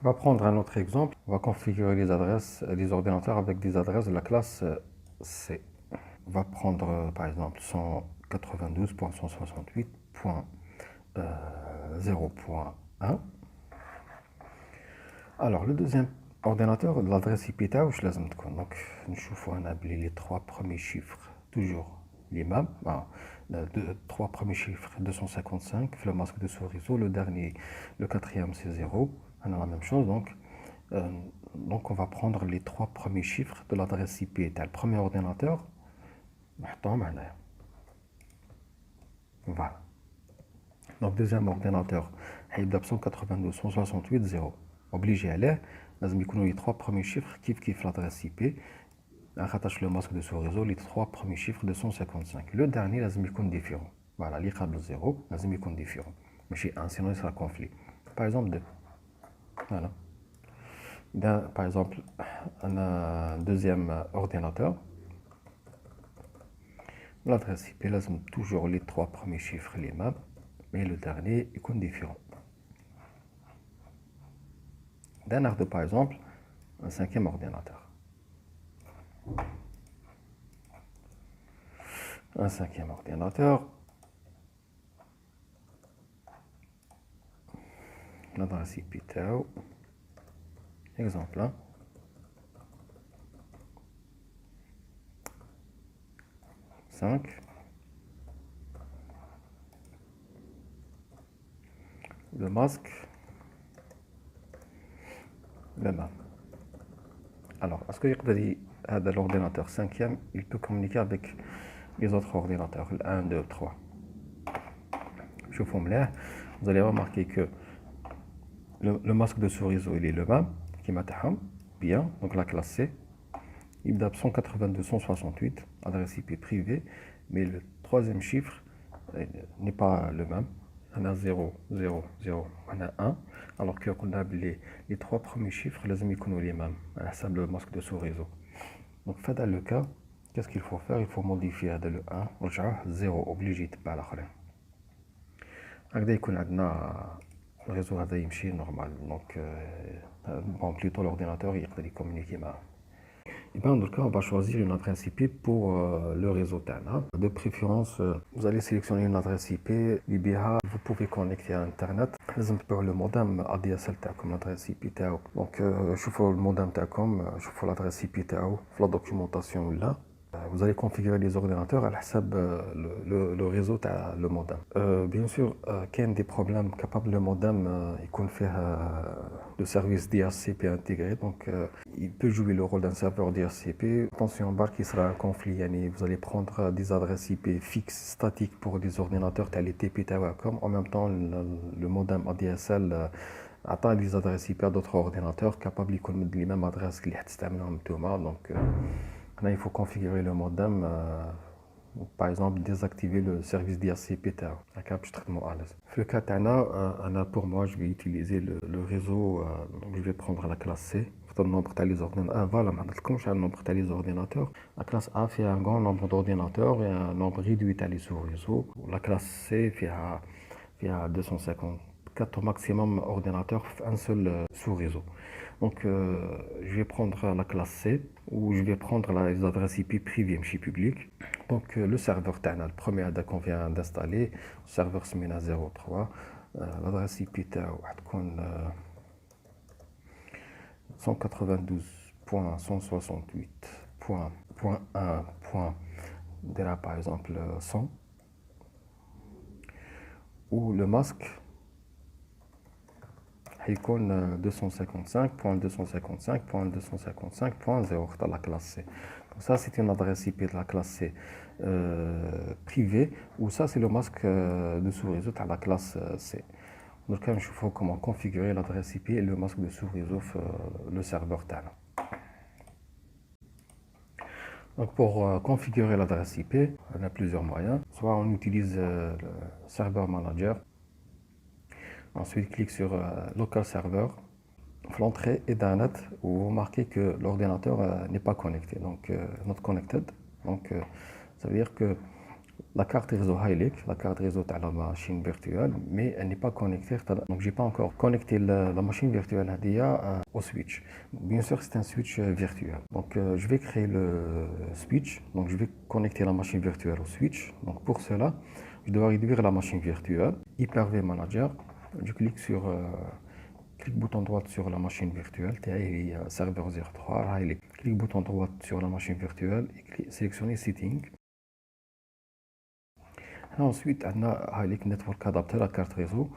On va prendre un autre exemple. On va configurer les adresses des ordinateurs avec des adresses de la classe C. On va prendre par exemple 192.168.0.1. Alors le deuxième ordinateur, l'adresse IP تاعو واش لازم تكون. Donc نشوفوا انا بلي les trois premiers chiffres toujours les mêmes. Trois premiers chiffres 255 le masque de sous-réseau, le dernier, le quatrième c'est 0. On a la même chose donc on va prendre les trois premiers chiffres de l'adresse IP تاع le premier ordinateur. Voilà. Donc deuxième ordinateur هيبدا ب 192.168.0. obligé عليه لازم يكونوا les trois premiers chiffres كيف l'adresse IP. Rattache le masque de sous-réseau, les trois premiers chiffres de 155. Le dernier لازم يكون différent. Voilà, اللي قبل 0 لازم يكون différent. ماشي 1 sinon il sera conflit. Par exemple 2. Voilà. Par exemple un deuxième ordinateur. L'adresse IP لازم toujours les trois premiers chiffres les mêmes, mais le dernier يكون différent. Par exemple un cinquième ordinateur. Un cinquième ordinateur. L'adresse IP تاعو exemple 1. Le masque le même. Alors, est-ce que l'ordinateur 5e, il peut communiquer avec les autres ordinateurs, le 1, 2, 3. Je vous formule, vous allez remarquer que le masque de sous-réseau, il est le même, qui m'a bien, donc la classe C. Il date 192.168, adresse IP privée, mais le troisième chiffre n'est pas le même. On a 0, 0, 0, on a 1, alors que les trois premiers chiffres, les amis les mêmes, à le masque de sous-réseau. Donc, dans le cas, qu'est-ce qu'il faut faire? Il faut modifier le 1, on 0, obligé de pas l'autre. Dès qu'on a le réseau est normal, donc bon, plutôt l'ordinateur il peut communiquer. Et bien, dans le cas, on va choisir une adresse IP pour le réseau TANA. De préférence, vous allez sélectionner une adresse IP. Vous pouvez connecter à Internet. Pour le modem ADSL comme l'adresse IP TAO. Donc, je fais le modem TACOM, je fais l'adresse IP TAO, la documentation là. Vous allez configurer les ordinateurs à le réseau le modem. Bien sûr, il y a des problèmes capables le modem il fait le service DHCP intégré, donc il peut jouer le rôle d'un serveur DHCP. Attention, qui sera un conflit. Vous allez prendre des adresses IP fixes, statiques pour des ordinateurs tels les TP Tawacom. En même temps, le modem ADSL atteint des adresses IP à d'autres ordinateurs capables de connaître les mêmes adresses que les donc là, il faut configurer le modem, par exemple désactiver le service DHCP. Le cas pour moi, je vais utiliser le réseau, donc je vais prendre la classe C. Le nombre des ordinateurs. Voilà, le nombre des ordinateurs. La classe A fait un grand nombre d'ordinateurs et un nombre réduit à sous-réseau. La classe C fait 254 au maximum ordinateurs, un seul sous-réseau. Donc, je vais prendre la classe C ou je vais prendre les adresses IP privées et publiques. Donc, le serveur TANA, le premier qu'on vient d'installer, le serveur SMINA 03, l'adresse IP تاعو تكون 192.168.1. Par exemple 100, ou le masque هيكون 255.255.255.0 dans la classe C. Donc ça, c'est une adresse IP de la classe C privée, ou ça, c'est le masque de sous-réseau de la classe C. Donc, il faut comment configurer l'adresse IP et le masque de sous-réseau le serveur TAN. Donc, pour configurer l'adresse IP, on a plusieurs moyens. Soit on utilise le serveur manager. Ensuite, clique sur Local Server. L'entrée est d'un net où vous marquez que l'ordinateur n'est pas connecté, donc not connected. Donc, ça veut dire que La carte réseau Hilux, la carte réseau de la machine virtuelle, mais elle n'est pas connectée. Donc, j'ai pas encore connecté la machine virtuelle au switch. Bien sûr, c'est un switch virtuel. Donc, je vais créer le switch. Donc, je vais connecter la machine virtuelle au switch. Donc, pour cela, je dois réduire la machine virtuelle. Hyper-V Manager. Je clique sur clic bouton droit sur la machine virtuelle, serveur 03. Clic bouton droit sur la machine virtuelle et sélectionner Setting. Ensuite, on a le network adapter la carte réseau.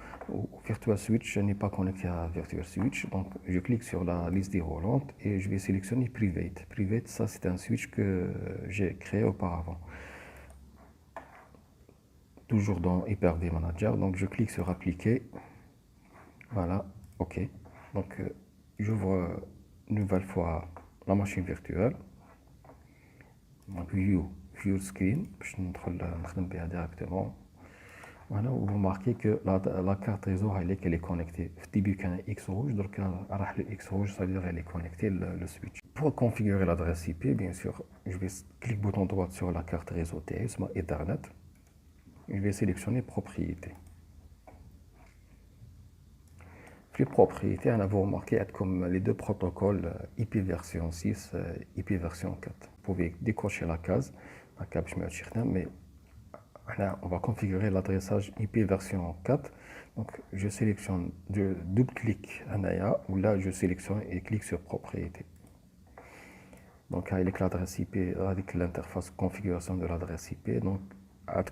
Virtual Switch n'est pas connecté à Virtual Switch. Donc, je clique sur la liste déroulante et je vais sélectionner Private. Private, ça, c'est un switch que j'ai créé auparavant. Toujours dans Hyper-V Manager. Donc, je clique sur Appliquer. Voilà, OK. Donc, j'ouvre une nouvelle fois la machine virtuelle. Donc, View Screen. Je vais directement. Voilà, vous remarquez que la carte réseau elle est connectée. Au début, il y a un X rouge, donc le X rouge, ça veut dire qu'elle est connectée, le switch. Pour configurer l'adresse IP, bien sûr, je vais cliquer bouton droit sur la carte réseau TS, Ethernet. Je vais sélectionner Propriétés. Les propriétés, vous remarquez comme les deux protocoles IP version 6 et IP version 4. Vous pouvez décocher la case, mais on va configurer l'adressage IP version 4. Donc, je sélectionne, je double-clique ou là, je sélectionne et clique sur Propriété. Donc, avec l'adresse IP, avec l'interface configuration de l'adresse IP, donc,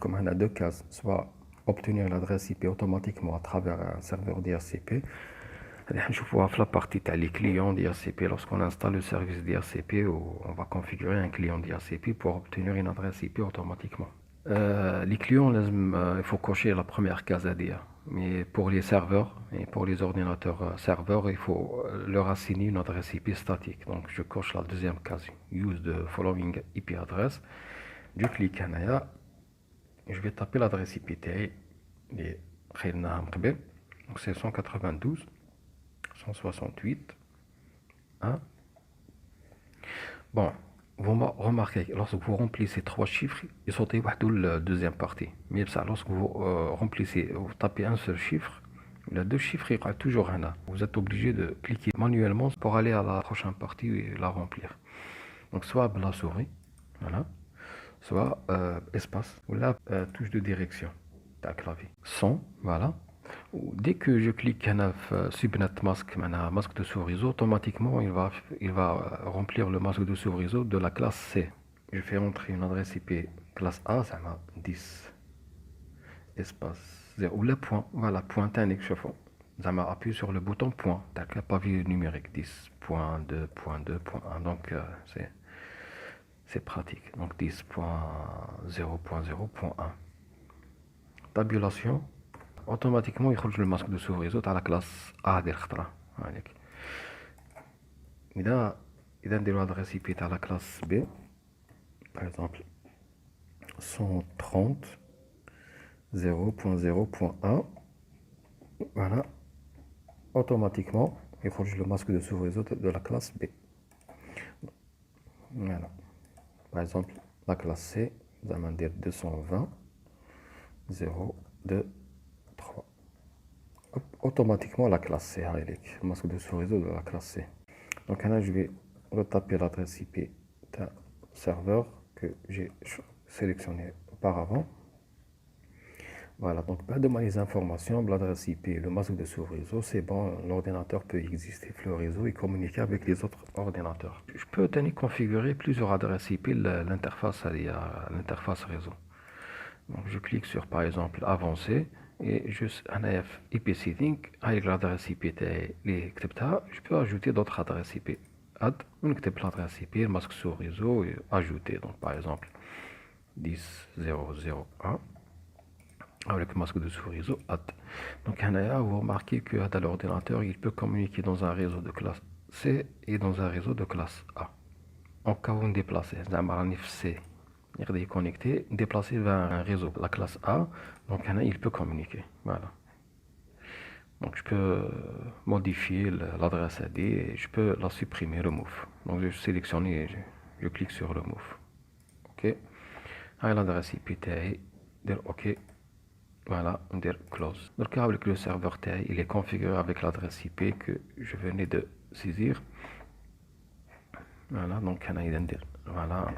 comme on a deux cases, soit obtenir l'adresse IP automatiquement à travers un serveur DHCP. Je vois la partie les clients DHCP. Lorsqu'on installe le service DHCP, on va configurer un client DHCP pour obtenir une adresse IP automatiquement. Les clients, il faut cocher la première case ADA. Mais pour les serveurs et pour les ordinateurs serveurs, il faut leur assigner une adresse IP statique. Donc je coche la deuxième case, Use the following IP address. Je clique en je vais taper l'adresse IP TI. Donc c'est 192, 168, 1. Bon. Vous remarquez, lorsque vous remplissez trois chiffres, ils sont la deuxième partie. Mais ça, lorsque vous vous tapez un seul chiffre, les deux chiffres, il y aura toujours un A. Vous êtes obligé de cliquer manuellement pour aller à la prochaine partie et la remplir. Donc, soit la souris, voilà, soit espace, ou la touche de direction d'un clavier. Son, voilà. Dès que je clique sur Subnet Mask, masque de sous-réseau, automatiquement il va remplir le masque de sous-réseau de la classe C. Je fais entrer une adresse IP classe A, ça m'a 10 espace 0 ou le point, voilà, point indique chaque ça m'a appuyé sur le bouton point, d'accord, pavé numérique 10.2.2.1, donc c'est pratique. Donc 10.0.0.1. Tabulation. Automatiquement il خرج le masque de sous-réseau à la classe A ديال الخطرة هانيك. إذا نديرو l'adresse IP à la classe B, par exemple 130 0.0.1, voilà, automatiquement il خرج le masque de sous-réseau de la classe B. Voilà, par exemple la classe C, nous allons dire 220 0.2 3. Automatiquement la classe C, le masque de sous-réseau de la classe C. Donc là, je vais retaper l'adresse IP d'un serveur que j'ai sélectionné auparavant. Voilà, donc pas de les informations, l'adresse IP, le masque de sous-réseau, c'est bon, l'ordinateur peut exister sur le réseau et communiquer avec les autres ordinateurs. Je peux configurer plusieurs adresses IP, l'interface réseau. Donc je clique sur par exemple avancer et juste un IP setting avec l'adresse IP je peux ajouter d'autres adresses IP. Add, on accepte l'adresse IP, le masque sur réseau et ajouter. Donc par exemple 10.0.0.1 avec le masque de sous-réseau add. Donc vous remarquez que l'ordinateur il peut communiquer dans un réseau de classe C et dans un réseau de classe A. En cas où on déplace, C. Il est connecté, déplacé vers un réseau, la classe A, donc il peut communiquer. Voilà. Donc je peux modifier l'adresse AD et je peux la supprimer, remove. Donc je sélectionne et je clique sur remove. OK. هاي l'adresse IP تاعي ندير OK. Voilà, ندير close. Donc avec le serveur تاعي il est configuré avec l'adresse IP que je venais de saisir. Voilà, donc هنا إذا ندير voilà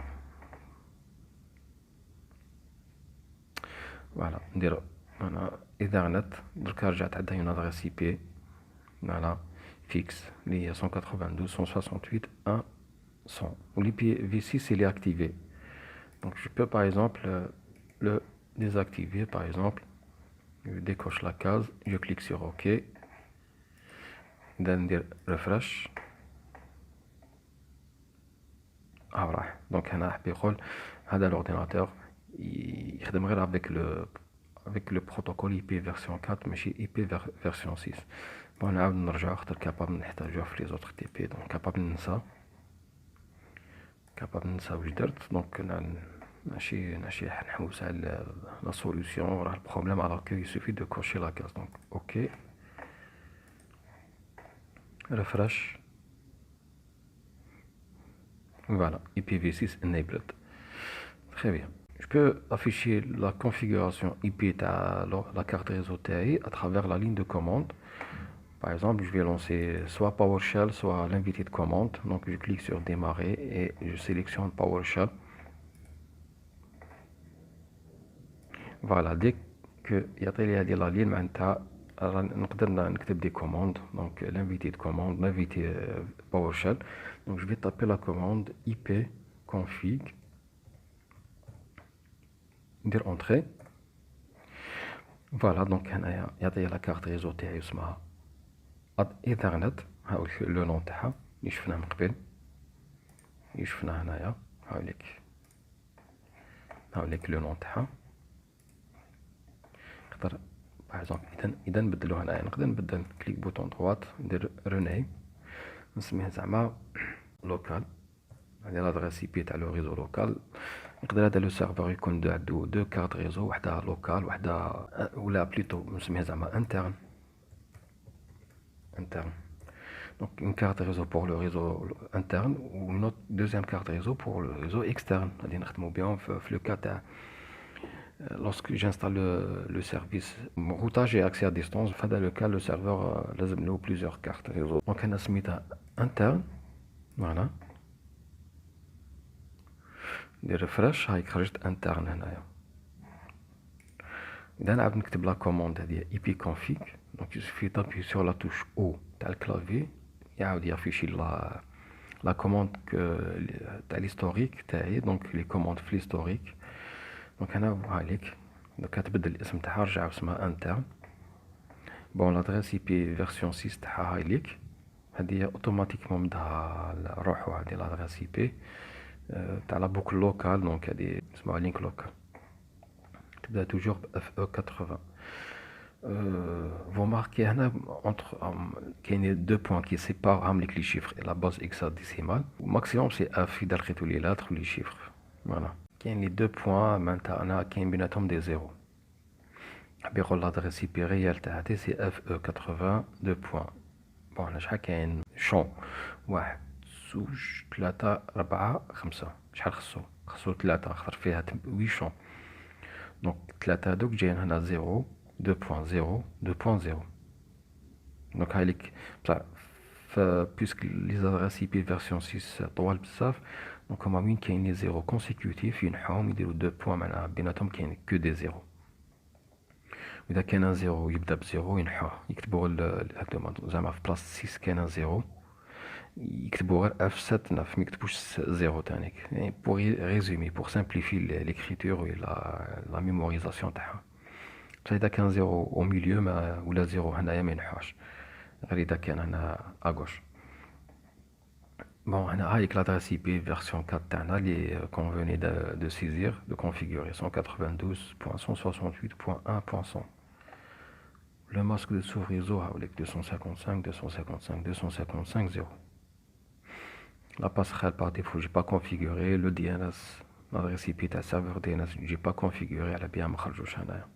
ندير هنا Ethernet. درك رجعت عندها une adresse IP voilà fixe اللي هي 192.168.1.100 و l'IPv6 il est activé. Donc je peux par exemple le désactiver. Par exemple, je décoche la case, je clique sur OK, ندير refresh. راح. Donc هنا حاب يقول هذا l'ordinateur يخدم غير avec le protocole IP version 4 ماشي IP version 6. بون نعاود نرجع خاطر كابابل نحتاجوه في لي زوتر TP. دونك كابابل ننسى واش درت. دونك ماشي نحوس على لا سوليوشن راه البروبليم alors que il suffit de cocher la case. Donc OK, refresh. Voilà, IPv6 enabled. Très bien. Je peux afficher la configuration IP de la carte réseau TAI à travers la ligne de commande. Par exemple, je vais lancer soit PowerShell, soit l'invité de commande. Donc je clique sur démarrer et je sélectionne PowerShell. Voilà, dès que يعطي لي هذه la ligne معناتها نقدر نكتب des commandes. Donc l'invité de commande, l'invité PowerShell. Donc je vais taper la commande IP config, dire entrée. Voilà, donc هنايا يعطي la carte réseau تاعي اسمها Ethernet. ها لو نون تاعها اللي شفناه من قبل، اللي شفناه هنايا. هاوليك لو نون تاعها. نقدر باغ اكزومبل اذا نبدلو هنايا، نقدر نبدل كليك بوطون دروات ندير روني، نسميه زعما لوكال. هذه لادريس IP تاع لو ريزو لوكال. نقدر هذا لو سيرفور يكون عندو دو كارت ريزو، وحده لوكال وحده ولا بليتو نسميها زعما انترن. Donc une carte réseau pour le réseau interne ou une autre deuxième carte réseau pour le réseau externe. غادي نخدمو بهم في لو كا تاع lorsque j'installe le service routage et accès à distance. في هذا لو كا لو سيرفور لازم له plusieurs cartes réseau. دونك انا سميتها interne. فوالا ندير ريفريش، هاي خرجت interne هنايا. إذا نعاود نكتب لا كوموند هذه IP config. Donc il suffit d'appuyer sur la touche O تاع الكلافي، يعاود يافيشي لا كوموند تاع l'historique تاعي. دونك لي كوموند في l'historique. دونك هنا هايليك دوك كتبدل الاسم تاعها، رجع اسمها interne. بون لادريس IP فيرسيون 6 تاعها هايليك، هذه اوتوماتيكمون بدها روحو. هذه لادريس IP تاع لا بوكل لوكال. دونك هذه اسمها لينك لوكال، تبدا توجور ب FE80. Vous remarquez هنا كاين دو بوان كي سيبار عاملك لي شيفر لا باز هكساديسيمال. ماكسيموم سي اف اذا لقيتو لي لاتر ولي شيفر. فوالا كاين لي دو بوان معناتها انا كاين بيناتهم دي زيرو. حاب يقول لادريس IP ريال تاعتي سي FE80 دو بوان. بون هنا شحال كاين شون؟ 1 2 3 4 5. شحال خصو 3 خاطر فيها 8 شون. دونك 3 هادوك جايين هنا 0 2.0 2.0. دونك هايليك بصح بيسك لي زادريس IP فيرسيون 6 طوال بزاف. دونك هما وين كاين لي زيرو كونسيكوتيف ينحوهم يديرو 2 بوان، معناها بيناتهم كاين كو دي زيرو. واذا كاين ان زيرو يبدا بزيرو ينحوه، يكتبو هكذا زعما في بلاصه 6 كاين ان زيرو يكتبو غير F7 9، ميكتبوش زيرو تانيك. يعني بور ريزومي بور سامبليفي ليكريتور و لا ميموريزاسيون تاعها. بصح إذا كان زيرو أو ميليو ما ولا زيرو هنايا ما ينحاش، غير إذا كان هنا أغوش. بون هنا هايك لادريس IP فيرسيون 4 تاعنا لي كون فوني دو سيزير دو كونفيغوري 192.168.1.100. Le masque de sous-réseau هاوليك 255 255 255 0. La passerelle par défaut j'ai pas configuré. Le DNS l'adresse IP تاع serveur DNS j'ai pas configuré، على بها ما خرجوش هنايا.